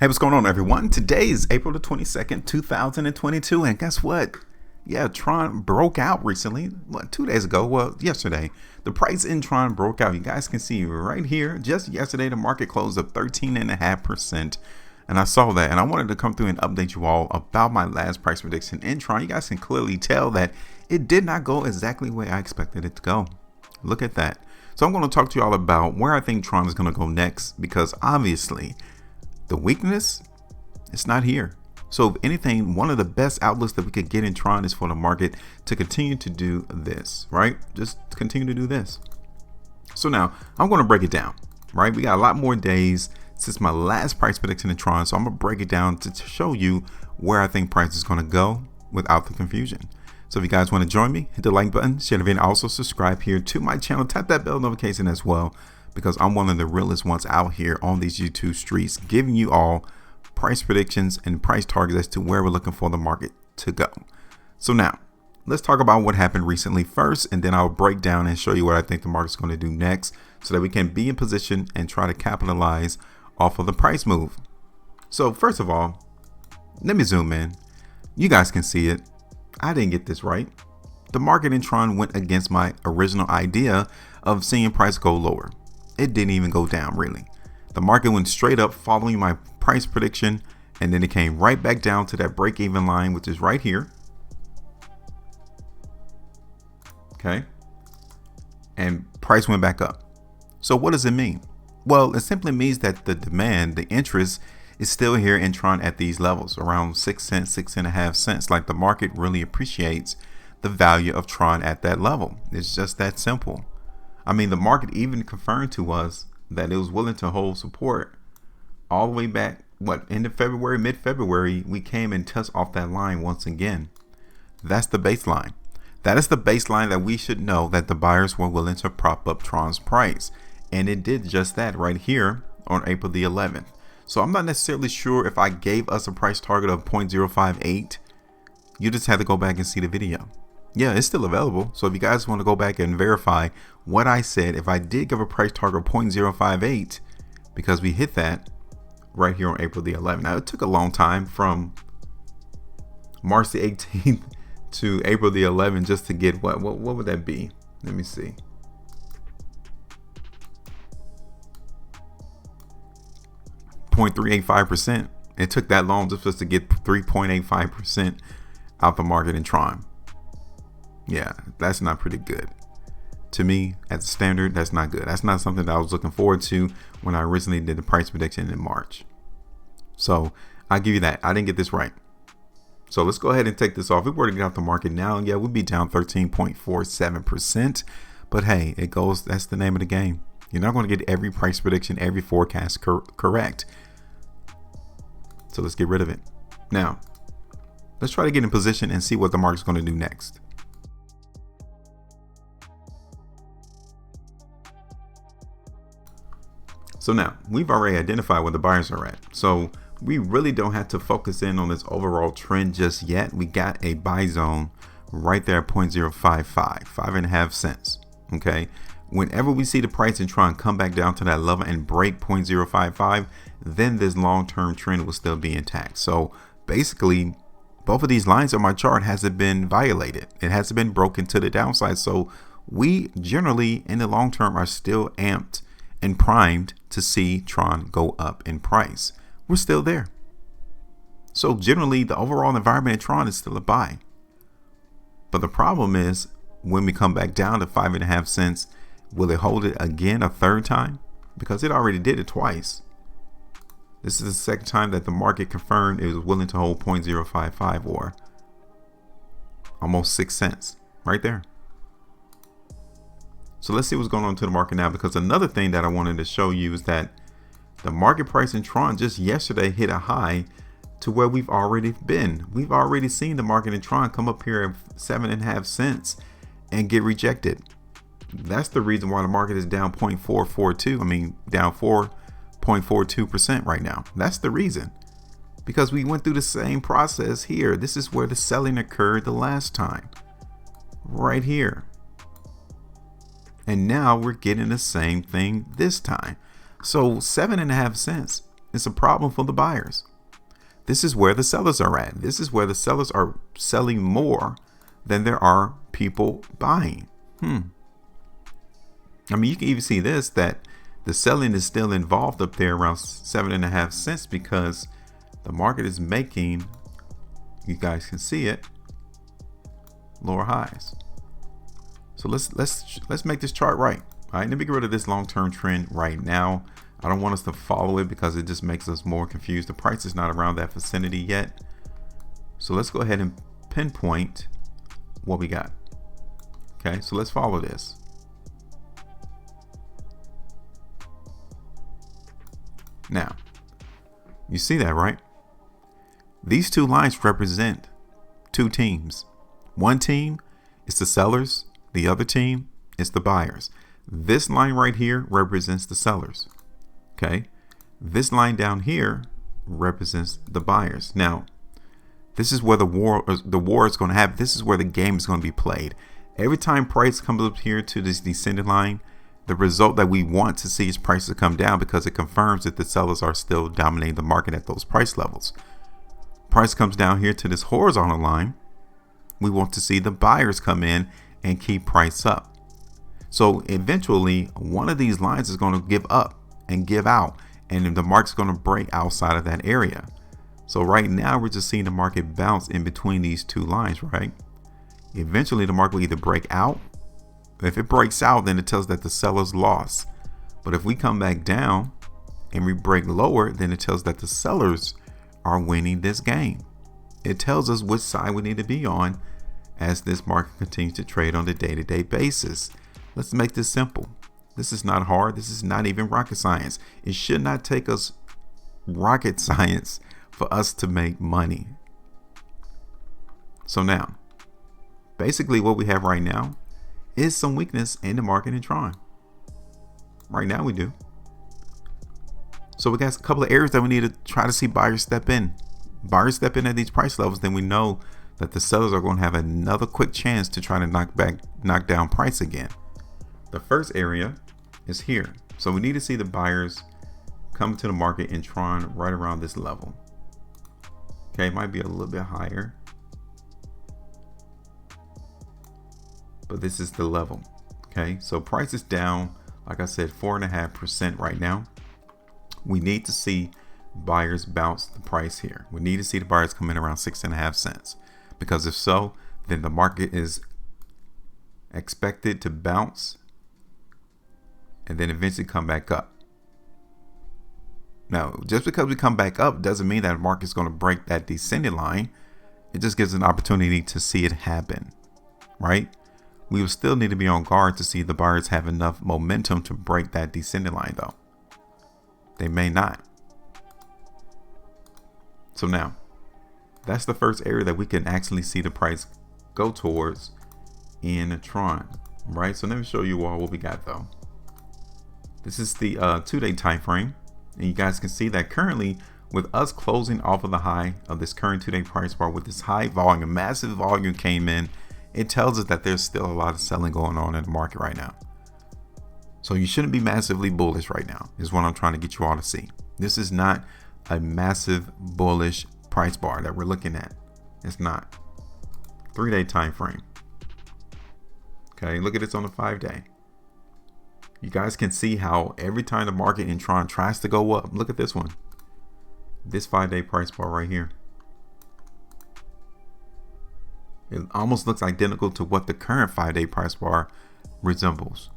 Hey, what's going on, everyone? Today is April the 22nd, 2022, and guess what? Yeah, Tron broke out recently. What, 2 days ago? Well, yesterday. The price in Tron broke out. You guys can see right here, just yesterday, the market closed up 13.5%. And I saw that, and I wanted to come through and update you all about my last price prediction in Tron. You guys can clearly tell that it did not go exactly the way I expected it to go. Look at that. So I'm going to talk to you all about where I think Tron is going to go next, because obviously the weakness, it's not here. So if anything, one of the best outlooks that we could get in Tron is for the market to continue to do this, right? Just continue to do this. So now I'm going to break it down, right? We got a lot more days since my last price prediction in Tron. So I'm going to break it down to show you where I think price is going to go without the confusion. So if you guys want to join me, hit the like button, share the video, also subscribe here to my channel, tap that bell notification as well, because I'm one of the realest ones out here on these YouTube streets, giving you all price predictions and price targets as to where we're looking for the market to go. So now let's talk about what happened recently first, and then I'll break down and show you what I think the market's going to do next so that we can be in position and try to capitalize off of the price move. So first of all, let me zoom in. You guys can see it. I didn't get this right. The market in Tron went against my original idea of seeing price go lower. It didn't even go down, really. The market went straight up following my price prediction, and then it came right back down to that break-even line, which is right here. Okay. And price went back up. So what does it mean? Well, it simply means that the demand, the interest, is still here in Tron at these levels, around 6 cents, 6.5 cents. Like, the market really appreciates the value of Tron at that level. It's just that simple. I mean, the market even confirmed to us that it was willing to hold support all the way back, end of February, mid-February. We came and touched off that line once again. That's the baseline. That is the baseline that we should know that the buyers were willing to prop up Tron's price. And it did just that right here on April the 11th. So I'm not necessarily sure if I gave us a price target of 0.058. You just had to go back and see the video. Yeah, it's still available. So if you guys want to go back and verify what I said, if I did give a price target of 0.058, because we hit that right here on April the 11th. Now, it took a long time from March the 18th to April the 11th just to get what would that be? Let me see. .385%. It took that long just to get 3.85% out the market in Tron. Yeah, that's not pretty good. To me, as a standard, that's not good. That's not something that I was looking forward to when I originally did the price prediction in March. So I'll give you that. I didn't get this right. So let's go ahead and take this off. If we were to get out the market now, yeah, we'd be down 13.47%. But hey, it goes. That's the name of the game. You're not going to get every price prediction, every forecast correct. So let's get rid of it. Now, let's try to get in position and see what the market's going to do next. So now we've already identified where the buyers are at. So we really don't have to focus in on this overall trend just yet. We got a buy zone right there at 0.055, 5.5 cents. Okay. Whenever we see the price in Tron come back down to that level and break 0.055, then this long-term trend will still be intact. So basically, both of these lines on my chart hasn't been violated. It hasn't been broken to the downside. So we generally in the long term are still amped and primed to see Tron go up in price. We're still there. So generally, the overall environment in Tron is still a buy. But the problem is, when we come back down to 5.5 cents, will it hold it again a third time? Because it already did it twice. This is the second time that the market confirmed it was willing to hold 0.055, or almost 6 cents right there. So let's see what's going on to the market now, because another thing that I wanted to show you is that the market price in Tron just yesterday hit a high to where we've already been. We've already seen the market in Tron come up here at 7.5 cents and get rejected. That's the reason why the market is down 0.442. I mean, down 4.42% right now. That's the reason, because we went through the same process here. This is where the selling occurred the last time, right here. And now we're getting the same thing this time. So 7.5 cents it's a problem for the buyers. This is where the sellers are at. This is where the sellers are selling more than there are people buying. I mean, you can even see this, that the selling is still involved up there around 7.5 cents because the market is making, you guys can see it, lower highs. So let's make this chart right. All right, let me get rid of this long-term trend right now. I don't want us to follow it because it just makes us more confused. The price is not around that vicinity yet. So let's go ahead and pinpoint what we got. Okay, so let's follow this. Now, you see that, right? These two lines represent two teams. One team is the sellers. The other team is the buyers. This line right here represents the sellers. Okay. This line down here represents the buyers. Now, this is where the war is going to happen. This is where the game is going to be played. Every time price comes up here to this descending line, the result that we want to see is prices come down because it confirms that the sellers are still dominating the market at those price levels. Price comes down here to this horizontal line. We want to see the buyers come in and keep price up. So eventually one of these lines is going to give up and give out, and the market's going to break outside of that area. So right now we're just seeing the market bounce in between these two lines, right? Eventually the market will either break out. If it breaks out, then it tells that the sellers lost. But if we come back down and we break lower, then it tells that the sellers are winning this game. It tells us which side we need to be on as this market continues to trade on a day-to-day basis. Let's make this simple. This is not hard. This is not even rocket science. It should not take us rocket science for us to make money. So now, basically what we have right now is some weakness in the market in Tron. Right now we do. So we got a couple of areas that we need to try to see buyers step in. Buyers step in at these price levels, then we know that the sellers are going to have another quick chance to try to knock down price again. The first area is here. So we need to see the buyers come to the market in Tron right around this level. Okay, it might be a little bit higher, but this is the level. Okay, so price is down, like I said, 4.5% right now. We need to see buyers bounce the price here. We need to see the buyers come in around 6.5 cents, because if so, then the market is expected to bounce and then eventually come back up. Now, just because we come back up doesn't mean that the market is going to break that descending line. It just gives an opportunity to see it happen, right? We will still need to be on guard to see the buyers have enough momentum to break that descending line, though. They may not. So now, that's the first area that we can actually see the price go towards in Tron, right? So let me show you all what we got, though. This is the 2-day time frame, and you guys can see that currently, with us closing off of the high of this current 2-day price bar with this high volume, massive volume came in, it tells us that there's still a lot of selling going on in the market right now. So you shouldn't be massively bullish right now, is what I'm trying to get you all to see. This is not a massive bullish price bar that we're looking at. It's not. 3-day time frame. Okay, look at this on the 5-day. You guys can see how every time the market in Tron tries to go up, look at this one. This 5-day price bar right here. It almost looks identical to what the current 5-day price bar resembles.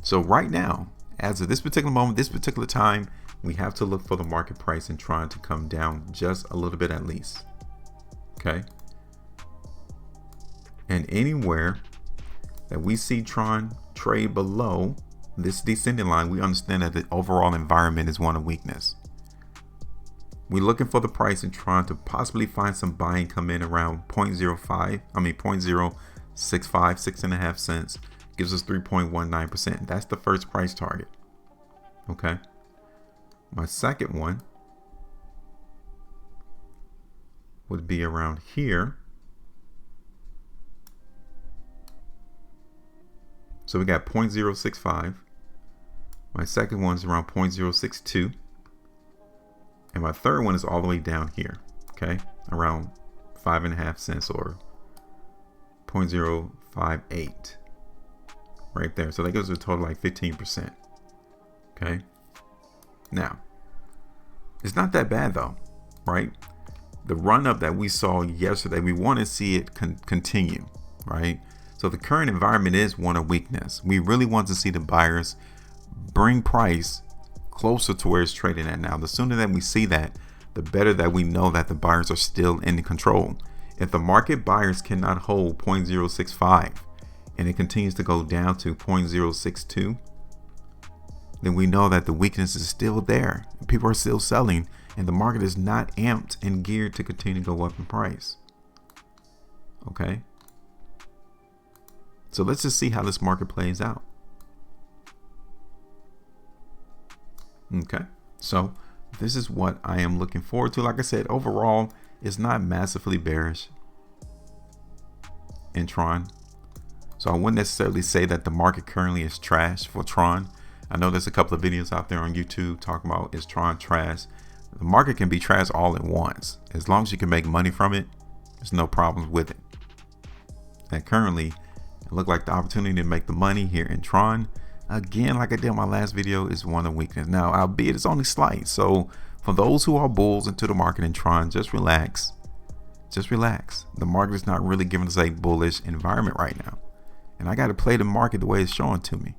So right now, as of this particular moment, this particular time, we have to look for the market price in Tron to come down just a little bit at least. Okay. And anywhere that we see Tron trade below this descending line, we understand that the overall environment is one of weakness. We're looking for the price in Tron to possibly find some buying come in around 0.65, 6.5 cents. Gives us 3.19%. That's the first price target. Okay. My second one would be around here. So we got 0.065, My second one is around 0.062. And my third one is all the way down here, okay? Around 5.5 cents or 0.058 right there. So that gives a total like 15%, okay? Now, it's not that bad though, right? The run up that we saw yesterday, we want to see it continue, right? So the current environment is one of weakness. We really want to see the buyers bring price closer to where it's trading at now. The sooner that we see that, the better that we know that the buyers are still in control. If the market buyers cannot hold 0.065 and it continues to go down to 0.062, then we know that the weakness is still there. People are still selling and the market is not amped and geared to continue to go up in price. Okay. So let's just see how this market plays out. Okay, so this is what I am looking forward to. Like I said, overall, it's not massively bearish in Tron. So I wouldn't necessarily say that the market currently is trash for Tron. I know there's a couple of videos out there on YouTube talking about is Tron trash. The market can be trash all at once. As long as you can make money from it, there's no problems with it. And currently, it looked like the opportunity to make the money here in Tron, again, like I did in my last video, is one of weakness. Now, albeit it's only slight. So for those who are bulls into the market in Tron, just relax. Just relax. The market is not really giving us a bullish environment right now. And I got to play the market the way it's showing to me.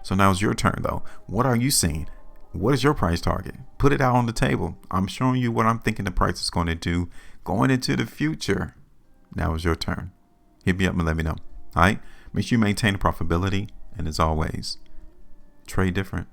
So now it's your turn though. What are you seeing? What is your price target? Put it out on the table. I'm showing you what I'm thinking the price is going to do going into the future. Now it's your turn. Hit me up and let me know. All right. Make sure you maintain the profitability. And as always, trade different.